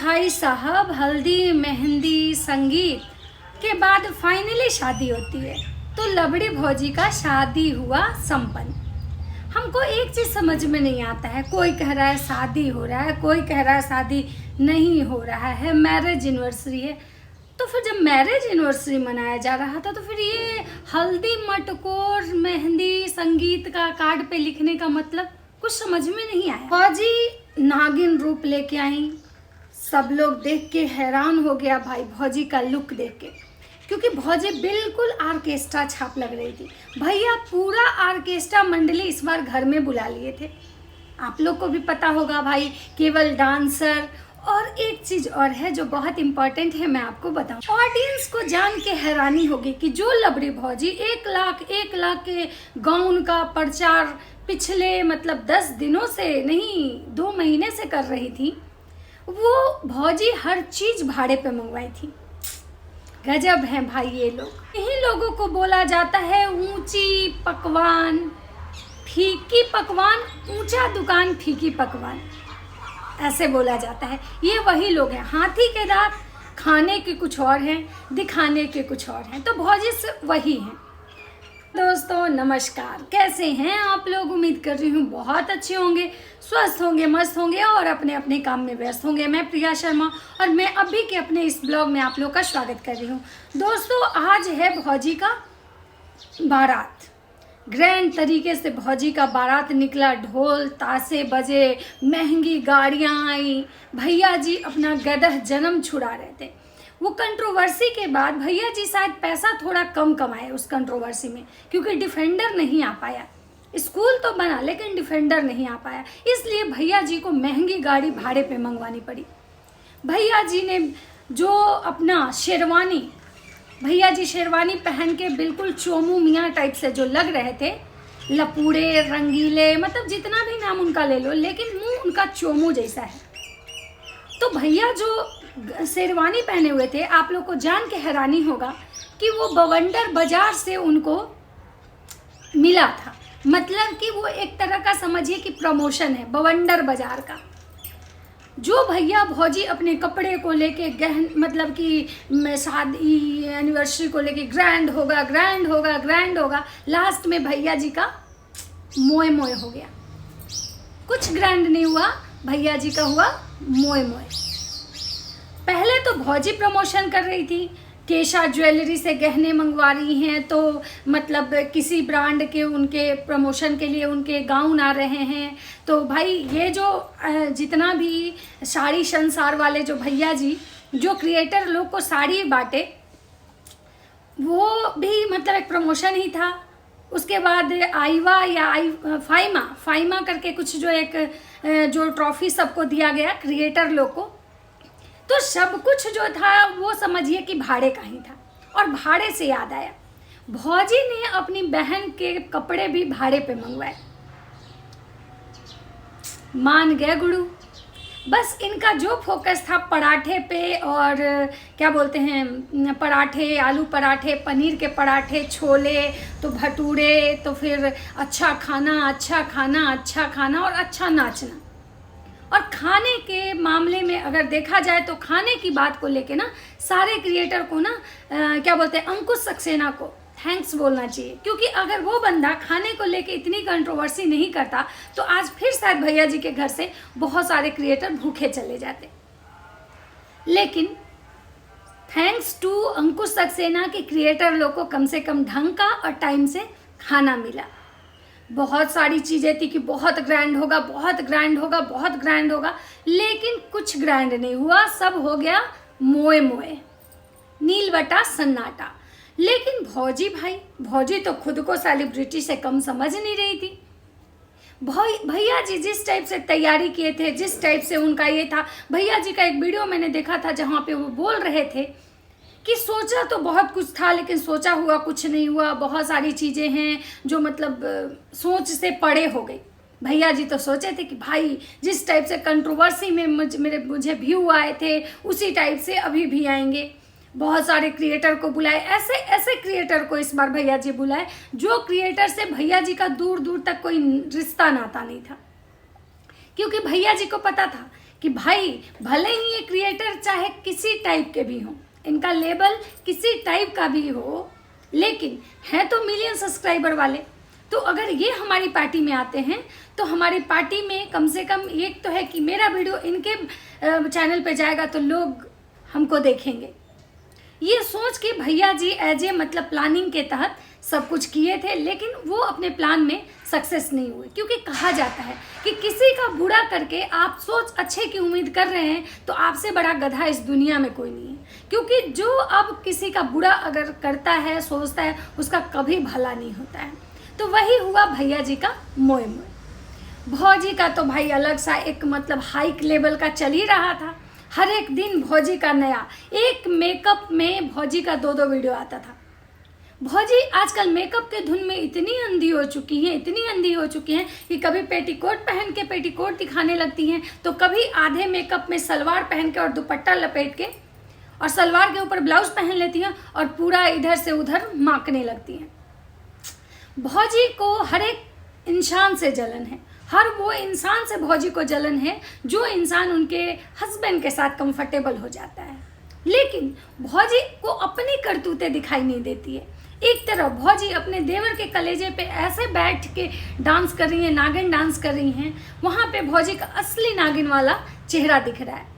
भाई साहब, हल्दी मेहंदी संगीत के बाद फाइनली शादी होती है। तो लबड़ी भौजी का शादी हुआ संपन्न। हमको एक चीज़ समझ में नहीं आता है, कोई कह रहा है शादी हो रहा है, कोई कह रहा है शादी नहीं हो रहा है, मैरिज एनिवर्सरी है। तो फिर जब मैरिज एनिवर्सरी मनाया जा रहा था तो फिर ये हल्दी मटकोर मेहंदी संगीत का कार्ड पे लिखने का मतलब कुछ समझ में नहीं आया। भौजी नागिन रूप लेके आई, सब लोग देख के हैरान हो गया भाई भौजी का लुक देख के, क्योंकि भौजी बिल्कुल आर्केस्ट्रा छाप लग रही थी। भैया पूरा आर्केस्ट्रा मंडली इस बार घर में बुला लिए थे। आप लोग को भी पता होगा भाई, केवल डांसर और एक चीज़ और है जो बहुत इम्पोर्टेंट है, मैं आपको बताऊं। ऑडियंस को जान के हैरानी होगी कि जो लबड़ी भौजी 1 लाख के गाउन का प्रचार पिछले 10 दिनों से नहीं 2 महीने से कर रही थी, वो भौजी हर चीज़ भाड़े पे मंगवाई थी। गजब है भाई ये लोग। इन्हीं लोगों को बोला जाता है ऊंची पकवान फीकी पकवान, ऊंचा दुकान फीकी पकवान, ऐसे बोला जाता है। ये वही लोग हैं, हाथी के दांत खाने के कुछ और हैं, दिखाने के कुछ और हैं। तो भौजी से वही हैं। दोस्तों नमस्कार, कैसे हैं आप लोग? उम्मीद कर रही हूँ बहुत अच्छे होंगे, स्वस्थ होंगे, मस्त होंगे और अपने अपने काम में व्यस्त होंगे। मैं प्रिया शर्मा और मैं अभी के अपने इस ब्लॉग में आप लोग का स्वागत कर रही हूँ। दोस्तों आज है भौजी का बारात। ग्रैंड तरीके से भौजी का बारात निकला, ढोल ताशे बजे, महंगी गाड़ियाँ आई। भैया जी अपना गदह जन्म छुड़ा रहे थे। वो कंट्रोवर्सी के बाद भैया जी शायद पैसा थोड़ा कम कमाए उस कंट्रोवर्सी में, क्योंकि डिफेंडर नहीं आ पाया। स्कूल तो बना लेकिन डिफेंडर नहीं आ पाया, इसलिए भैया जी को महंगी गाड़ी भाड़े पे मंगवानी पड़ी। भैया जी ने जो अपना शेरवानी, भैया जी शेरवानी पहन के बिल्कुल चोमू मियाँ टाइप से जो लग रहे थे, लपूड़े रंगीले, जितना भी नाम उनका ले लो, लेकिन मुंह उनका चोमू जैसा है। तो भैया जो शेरवानी पहने हुए थे, आप लोग को जान के हैरानी होगा कि वो बवंडर बाजार से उनको मिला था। मतलब कि वो एक तरह का समझिए कि प्रमोशन है बवंडर बाजार का। जो भैया भौजी अपने कपड़े को लेके गहन कि शादी एनिवर्सरी को लेके ग्रैंड होगा ग्रैंड होगा ग्रैंड होगा, लास्ट में भैया जी का मोए मोए हो गया। कुछ ग्रैंड नहीं हुआ, भैया जी का हुआ मोए मोए। पहले तो भौजी प्रमोशन कर रही थी, केशा ज्वेलरी से गहने मंगवा रही हैं, तो किसी ब्रांड के उनके प्रमोशन के लिए उनके गाउन आ रहे हैं। तो भाई ये जो जितना भी साड़ी संसार वाले जो भैया जी जो क्रिएटर लोग को साड़ी बांटे, वो भी एक प्रमोशन ही था। उसके बाद आईवा या फाइमा करके कुछ जो ट्रॉफी सबको दिया गया क्रिएटर लोग को, तो सब कुछ जो था वो समझिए कि भाड़े का ही था। और भाड़े से याद आया, भौजी ने अपनी बहन के कपड़े भी भाड़े पे मंगवाए। मान गए गुरु। बस इनका जो फोकस था पराठे पे, और क्या बोलते हैं, पराठे, आलू पराठे, पनीर के पराठे, छोले, तो भटूरे, तो फिर अच्छा खाना अच्छा खाना अच्छा खाना और अच्छा नाचना। और खाने के मामले में अगर देखा जाए तो खाने की बात को लेके ना सारे क्रिएटर को ना क्या बोलते हैं, अंकुश सक्सेना को थैंक्स बोलना चाहिए। क्योंकि अगर वो बंदा खाने को लेके इतनी कंट्रोवर्सी नहीं करता तो आज फिर शायद भैया जी के घर से बहुत सारे क्रिएटर भूखे चले जाते। लेकिन थैंक्स टू अंकुश सक्सेना के क्रिएटर लोग को कम से कम ढंग का और टाइम से खाना मिला। बहुत सारी चीज़ें थी कि बहुत ग्रैंड होगा बहुत ग्रैंड होगा बहुत ग्रैंड होगा, लेकिन कुछ ग्रैंड नहीं हुआ, सब हो गया मोए मोए, नीलवटा सन्नाटा। लेकिन भौजी तो खुद को सेलिब्रिटी से कम समझ नहीं रही थी। भैया जी जिस टाइप से तैयारी किए थे, जिस टाइप से उनका ये था, भैया जी का एक वीडियो मैंने देखा था जहाँ पे वो बोल रहे थे कि सोचा तो बहुत कुछ था लेकिन सोचा हुआ कुछ नहीं हुआ, बहुत सारी चीज़ें हैं जो सोच से परे हो गई। भैया जी तो सोचे थे कि भाई जिस टाइप से कंट्रोवर्सी में मुझे व्यू आए थे उसी टाइप से अभी भी आएंगे। बहुत सारे क्रिएटर को बुलाए, ऐसे क्रिएटर को इस बार भैया जी बुलाए जो क्रिएटर से भैया जी का दूर दूर तक कोई रिश्ता नाता नहीं था। क्योंकि भैया जी को पता था कि भाई भले ही ये क्रिएटर चाहे किसी टाइप के भी हों, इनका लेबल किसी टाइप का भी हो, लेकिन है तो मिलियन सब्सक्राइबर वाले। तो अगर ये हमारी पार्टी में आते हैं तो हमारी पार्टी में कम से कम एक तो है कि मेरा वीडियो इनके चैनल पे जाएगा तो लोग हमको देखेंगे। ये सोच के भैया जी एज ए मतलब प्लानिंग के तहत सब कुछ किए थे, लेकिन वो अपने प्लान में सक्सेस नहीं हुए। क्योंकि कहा जाता है कि किसी का बुरा करके आप सोच अच्छे की उम्मीद कर रहे हैं तो आपसे बड़ा गधा इस दुनिया में कोई नहीं है। क्योंकि जो अब किसी का बुरा अगर करता है, सोचता है, उसका कभी भला नहीं होता है। तो वही हुआ भैया जी का मोए मोए। भौजी का तो भाई अलग सा एक मतलब हाइक लेवल का चल ही रहा था। हर एक दिन भौजी का नया, एक मेकअप में भौजी का 2-2 वीडियो आता था। भौजी आजकल मेकअप के धुन में इतनी अंधी हो चुकी हैं, इतनी अंधी हो चुकी हैं कि कभी पेटीकोट पहन के पेटीकोट दिखाने लगती हैं, तो कभी आधे मेकअप में सलवार पहन के और दुपट्टा लपेट के और सलवार के ऊपर ब्लाउज पहन लेती हैं और पूरा इधर से उधर मांकने लगती हैं। भौजी को हर एक इंसान से जलन है, हर वो इंसान से भौजी को जलन है जो इंसान उनके हस्बैंड के साथ कंफर्टेबल हो जाता है। लेकिन भौजी को अपनी करतूतें दिखाई नहीं देती है। एक तरफ भौजी अपने देवर के कलेजे पे ऐसे बैठ के डांस कर रही हैं, नागिन डांस कर रही हैं, वहाँ पे भौजी का असली नागिन वाला चेहरा दिख रहा है।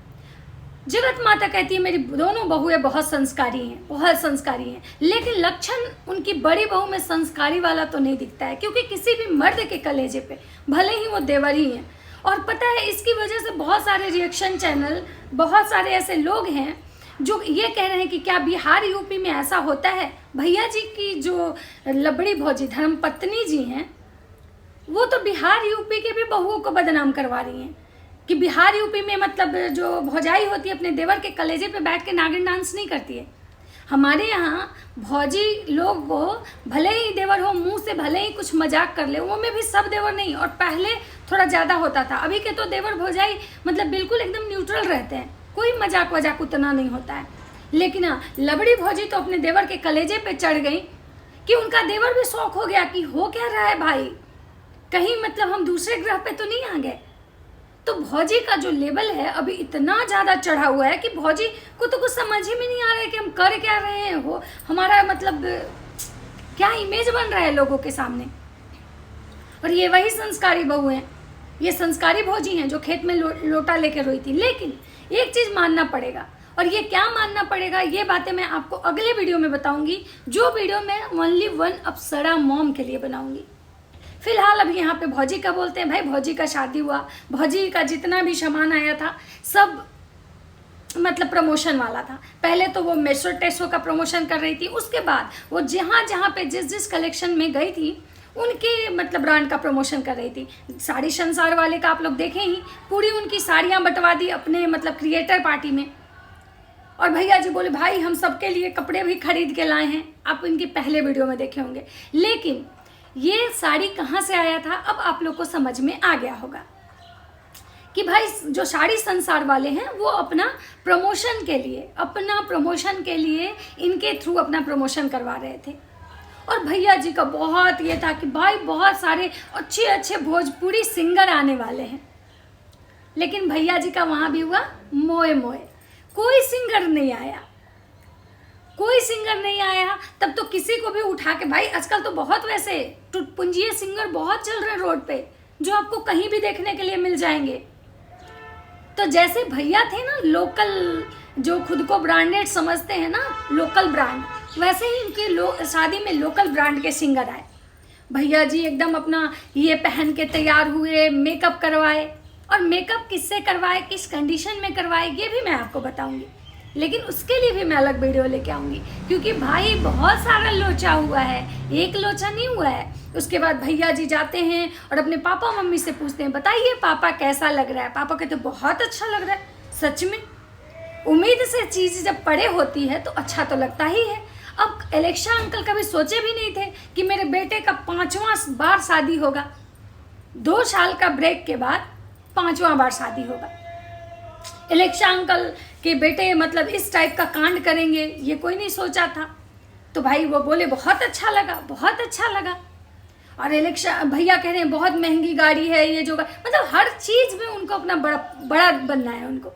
जगत माता कहती है मेरी दोनों बहुएं बहुत संस्कारी हैं, बहुत संस्कारी हैं, लेकिन लक्षण उनकी बड़ी बहू में संस्कारी वाला तो नहीं दिखता है। क्योंकि किसी भी मर्द के कलेजे पे भले ही वो देवर ही हैं, और पता है इसकी वजह से बहुत सारे रिएक्शन चैनल, बहुत सारे ऐसे लोग हैं जो ये कह रहे हैं कि क्या बिहार यूपी में ऐसा होता है। भैया जी की जो लबड़ी भौजी धर्मपत्नी जी हैं, वो तो बिहार यूपी के भी बहुओं को बदनाम करवा रही हैं कि बिहार यूपी में मतलब जो भौजाई होती है अपने देवर के कलेजे पे बैठ के नागिन डांस नहीं करती है। हमारे यहाँ भौजी लोग को भले ही देवर हो, मुंह से भले ही कुछ मजाक कर ले, वो में भी सब देवर नहीं, और पहले थोड़ा ज़्यादा होता था। अभी के तो देवर भौजाई मतलब बिल्कुल एकदम न्यूट्रल रहते हैं, कोई मजाक वजाक उतना नहीं होता है। लेकिन हाँ, लबड़ी भौजी तो अपने देवर के कलेजे पे चढ़ गई कि उनका देवर भी शौक हो गया कि हो क्या रहा है भाई, कहीं मतलब हम दूसरे ग्रह पे तो नहीं आ गए। तो भौजी का जो लेवल है अभी इतना ज़्यादा चढ़ा हुआ है कि भौजी को तो कुछ समझ ही में नहीं आ रहा है कि हम कर क्या रहे हैं, वो हमारा मतलब क्या इमेज बन रहा है लोगों के सामने। और ये वही संस्कारी बहू हैं, ये संस्कारी भौजी हैं जो खेत में लोटा लेकर रोई थी। लेकिन एक चीज़ मानना पड़ेगा, और ये क्या मानना पड़ेगा, ये बातें मैं आपको अगले वीडियो में बताऊंगी, जो वीडियो मैं ओनली वन अप्सरा मॉम के लिए बनाऊंगी। फिलहाल अभी यहाँ पे भौजी का बोलते हैं। भाई भौजी का शादी हुआ, भौजी का जितना भी सामान आया था सब मतलब प्रमोशन वाला था। पहले तो वो मेसो टेसो का प्रमोशन कर रही थी, उसके बाद वो जहाँ जहाँ पे जिस जिस कलेक्शन में गई थी उनके मतलब ब्रांड का प्रमोशन कर रही थी। साड़ी संसार वाले का आप लोग देखें ही, पूरी उनकी साड़ियाँ बंटवा दी अपने मतलब क्रिएटर पार्टी में। और भैया जी बोले भाई हम सबके लिए कपड़े भी खरीद के लाए हैं, आप इनके पहले वीडियो में देखे होंगे। लेकिन ये साड़ी कहाँ से आया था अब आप लोग को समझ में आ गया होगा कि भाई जो साड़ी संसार वाले हैं वो अपना प्रमोशन के लिए इनके थ्रू अपना प्रमोशन करवा रहे थे। और भैया जी का बहुत ये था कि भाई बहुत सारे अच्छे अच्छे भोजपुरी सिंगर आने वाले हैं। लेकिन भैया जी का वहाँ भी हुआ मोए मोए, कोई सिंगर नहीं आया, कोई सिंगर नहीं आया। तब तो किसी को भी उठा के, भाई आजकल तो बहुत वैसे टुटपुंजिए सिंगर बहुत चल रहे हैं रोड पे, जो आपको कहीं भी देखने के लिए मिल जाएंगे। तो जैसे भैया थे ना लोकल, जो खुद को ब्रांडेड समझते हैं ना, लोकल ब्रांड, वैसे ही इनके शादी में लोकल ब्रांड के सिंगर आए। भैया जी एकदम अपना ये पहन के तैयार हुए, मेकअप करवाए, और मेकअप किससे करवाए, किस कंडीशन में करवाए, ये भी मैं आपको बताऊंगी। लेकिन उसके लिए भी मैं अलग वीडियो लेके आऊँगी, क्योंकि भाई बहुत सारा लोचा हुआ है, एक लोचा नहीं हुआ है। उसके बाद भैया जी जाते हैं और अपने पापा मम्मी से पूछते हैं बताइए पापा कैसा लग रहा है। पापा कहते बहुत अच्छा लग रहा है। सच में उम्मीद से चीज़ जब पड़े होती है तो अच्छा तो लगता ही है। अब एलेक्सा अंकल कभी सोचे भी नहीं थे कि मेरे बेटे का 5वां बार शादी होगा, 2 साल का ब्रेक के बाद 5वां बार शादी होगा। एलेक्सा अंकल के बेटे मतलब इस टाइप का कांड करेंगे ये कोई नहीं सोचा था। तो भाई वो बोले बहुत अच्छा लगा, बहुत अच्छा लगा। और इलेक्शन भैया कह रहे हैं बहुत महंगी गाड़ी है ये जो, मतलब हर चीज में उनको अपना बड़ा बड़ा बनना है उनको।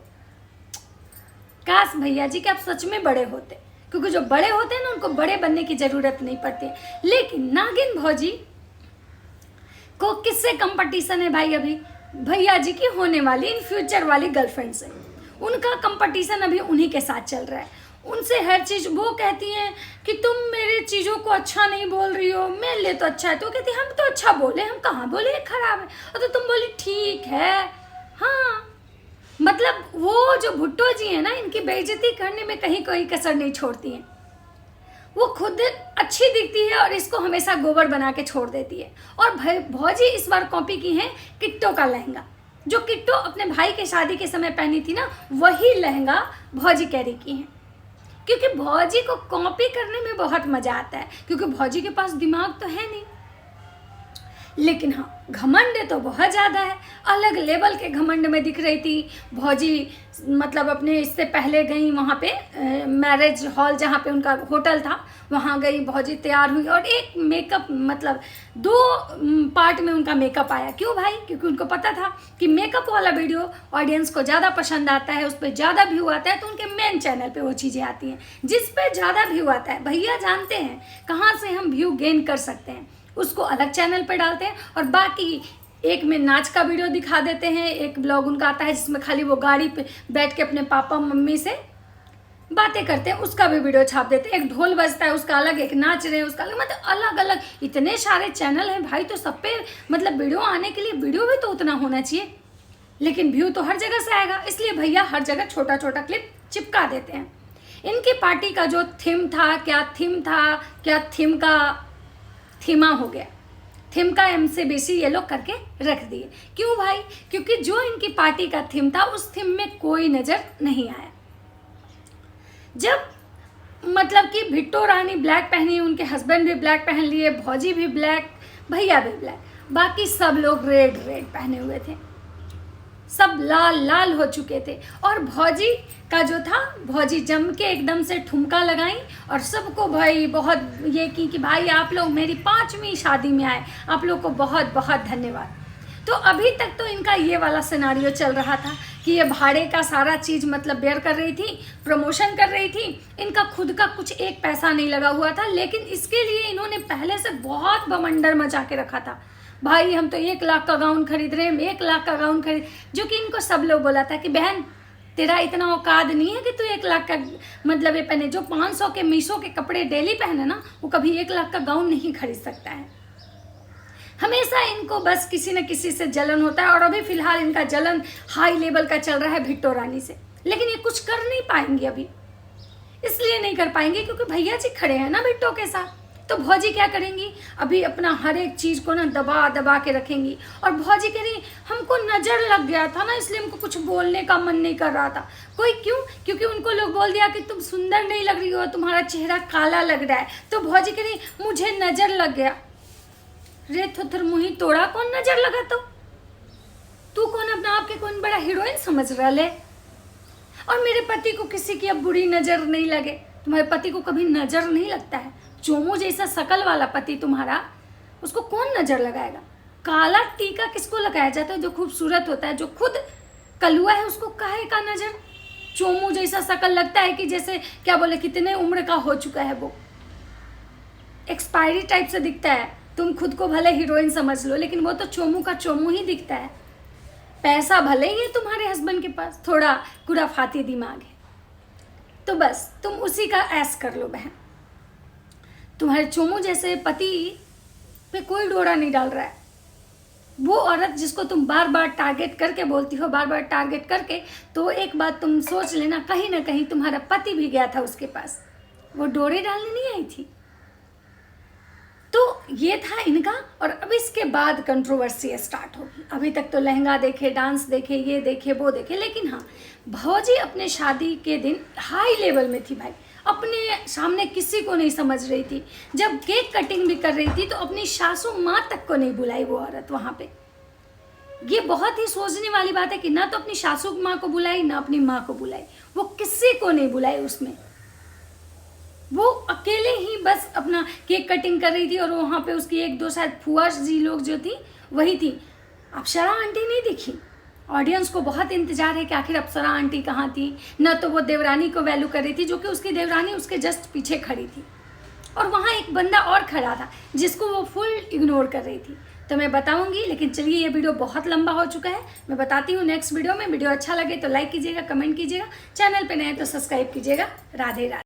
काश भैया जी कि आप सच में बड़े होते, क्योंकि जो बड़े होते हैं ना उनको बड़े बनने की जरूरत नहीं पड़ती है। लेकिन नागिन भौजी को किससे कंपटीशन है भाई? अभी भैया जी की होने वाली इन फ्यूचर वाली गर्लफ्रेंड से उनका कंपटीशन अभी उन्हीं के साथ चल रहा है। उनसे हर चीज वो कहती हैं कि तुम मेरे चीजों को अच्छा नहीं बोल रही हो, मेरे लिए तो अच्छा है। तो कहती हम तो अच्छा बोले, हम कहाँ बोले खराब है। और तो तुम बोली ठीक है। हाँ मतलब वो जो भुट्टो जी है ना, इनकी बेइज्जती करने में कहीं कोई कसर नहीं छोड़ती हैं। वो खुद अच्छी दिखती है और इसको हमेशा गोबर बना के छोड़ देती है। और भौजी इस बार कॉपी की है किट्टो का लहंगा, जो किट्टो अपने भाई के शादी के समय पहनी थी ना, वही लहंगा भौजी कैरी की है। क्योंकि भौजी को कॉपी करने में बहुत मजा आता है, क्योंकि भौजी के पास दिमाग तो है नहीं, लेकिन हाँ घमंड तो बहुत ज़्यादा है। अलग लेवल के घमंड में दिख रही थी भौजी। मतलब अपने इससे पहले गई वहाँ पे मैरिज हॉल जहाँ पे उनका होटल था, वहाँ गई भौजी, तैयार हुई और एक मेकअप, मतलब 2 पार्ट में उनका मेकअप आया। क्यों भाई? क्योंकि उनको पता था कि मेकअप वाला वीडियो ऑडियंस को ज़्यादा पसंद आता है, उस पर ज़्यादा व्यू आता है, तो उनके मेन चैनल पे वो चीज़ें आती हैं जिस पे ज़्यादा व्यू आता है। भैया जानते हैं कहाँ से हम व्यू गेन कर सकते हैं, उसको अलग चैनल पे डालते हैं। और बाकी एक में नाच का वीडियो दिखा देते हैं, एक ब्लॉग उनका आता है जिसमें खाली वो गाड़ी पे बैठ के अपने पापा मम्मी से बातें करते हैं, उसका भी वीडियो छाप देते हैं। एक ढोल बजता है उसका अलग, एक नाच रहे हैं उसका अलग, मतलब अलग अलग इतने सारे चैनल हैं भाई। तो सब पे मतलब वीडियो आने के लिए वीडियो भी तो उतना होना चाहिए, लेकिन व्यू तो हर जगह से आएगा, इसलिए भैया हर जगह छोटा छोटा क्लिप चिपका देते हैं। इनकी पार्टी का जो थीम था, क्या थीम का थीमा हो गया, थीम का एम से बेसी ये लोग करके रख दिए। क्यों भाई? क्योंकि जो इनकी पार्टी का थीम था उस थीम में कोई नजर नहीं आया। जब मतलब कि भिट्टो रानी ब्लैक पहनी, उनके हस्बैंड भी ब्लैक पहन लिए, भौजी भी ब्लैक, भैया भी ब्लैक, बाकी सब लोग रेड पहने हुए थे, सब लाल हो चुके थे। और भौजी का जो था, भौजी जम के एकदम से ठुमका लगाई और सबको भाई बहुत ये की कि भाई आप लोग मेरी 5वीं शादी में आए, आप लोग को बहुत बहुत धन्यवाद। तो अभी तक तो इनका ये वाला सिनारियो चल रहा था कि ये भाड़े का सारा चीज़ मतलब बेयर कर रही थी, प्रमोशन कर रही थी, इनका खुद का कुछ एक पैसा नहीं लगा हुआ था। लेकिन इसके लिए इन्होंने पहले से बहुत बवंडर मचा के रखा था। भाई हम तो 1 लाख का गाउन खरीद रहे हैं, 1 लाख का गाउन खरीद, जो कि इनको सब लोग बोला था कि बहन तेरा इतना औकात नहीं है कि तू 1 लाख का मतलब ये पहने। जो 500 के मीशो के कपड़े डेली पहने ना, वो कभी 1 लाख का गाउन नहीं खरीद सकता है। हमेशा इनको बस किसी न किसी से जलन होता है, और अभी फिलहाल इनका जलन हाई लेवल का चल रहा है भिट्टो रानी से। लेकिन ये कुछ कर नहीं पाएंगे अभी, इसलिए नहीं कर पाएंगे क्योंकि भैया जी खड़े हैं ना भिट्टो के साथ। तो भौजी क्या करेंगी, अभी अपना हर एक चीज़ को ना दबा के रखेंगी। और भौजी कह रही हमको नज़र लग गया था ना, इसलिए हमको कुछ बोलने का मन नहीं कर रहा था। कोई क्यों? क्योंकि उनको लोग बोल दिया कि तुम सुंदर नहीं लग रही हो, तुम्हारा चेहरा काला लग रहा है। तो भौजी कह रही मुझे नज़र लग गया। रे थुथुर मुही तोड़ा, कौन नज़र लगा? तो तू कौन अपना आप के कौन बड़ा हीरोइन समझ रहा ले? और मेरे पति को किसी की अब बुरी नज़र नहीं लगे। तुम्हारे पति को कभी नज़र नहीं लगता है। चोमू जैसा शकल वाला पति तुम्हारा, उसको कौन नज़र लगाएगा? काला टीका किसको लगाया जाता है? जो खूबसूरत होता है, जो खुद कलुआ है, उसको काहे का नज़र? चोमू जैसा शकल लगता है कि जैसे क्या बोले कितने उम्र का हो चुका है, वो एक्सपायरी टाइप से दिखता है। तुम खुद को भले हीरोइन समझ लो, लेकिन वो तो चोमू का चोमू ही दिखता है। पैसा भले ही है तुम्हारे हस्बैंड के पास, थोड़ा खुराफाती दिमाग है, तो बस तुम उसी का ऐश कर लो बहन। तुम्हारे चोमू जैसे पति पे कोई डोरा नहीं डाल रहा है। वो औरत जिसको तुम बार बार टारगेट करके बोलती हो, बार बार टारगेट करके, तो एक बात तुम सोच लेना, कहीं ना कहीं तुम्हारा पति भी गया था उसके पास, वो डोरे डालने नहीं आई थी। तो ये था इनका। और अब इसके बाद कंट्रोवर्सी स्टार्ट होगी। अभी तक तो लहंगा देखे, डांस देखे, ये देखे, वो देखे, लेकिन हाँ भौजी अपने शादी के दिन हाई लेवल में थी भाई, अपने सामने किसी को नहीं समझ रही थी। जब केक कटिंग भी कर रही थी तो अपनी सासू माँ तक को नहीं बुलाई वो औरत वहाँ पे। ये बहुत ही सोचने वाली बात है कि ना तो अपनी सासू माँ को बुलाई, ना अपनी माँ को बुलाई, वो किसी को नहीं बुलाई उसमें। वो अकेले ही बस अपना केक कटिंग कर रही थी और वहाँ पे उसकी एक दो शायद फुआ जी लोग जो थी वही थी। अप्सरा आंटी नहीं दिखी। ऑडियंस को बहुत इंतजार है कि आखिर अप्सरा आंटी कहाँ थी। न तो वो देवरानी को वैल्यू कर रही थी, जो कि उसकी देवरानी उसके जस्ट पीछे खड़ी थी, और वहाँ एक बंदा और खड़ा था जिसको वो फुल इग्नोर कर रही थी। तो मैं बताऊंगी, लेकिन चलिए ये वीडियो बहुत लंबा हो चुका है, मैं बताती हूँ नेक्स्ट वीडियो में। वीडियो अच्छा लगे तो लाइक कीजिएगा, कमेंट कीजिएगा, चैनल पे नए तो सब्सक्राइब कीजिएगा। राधे राधे।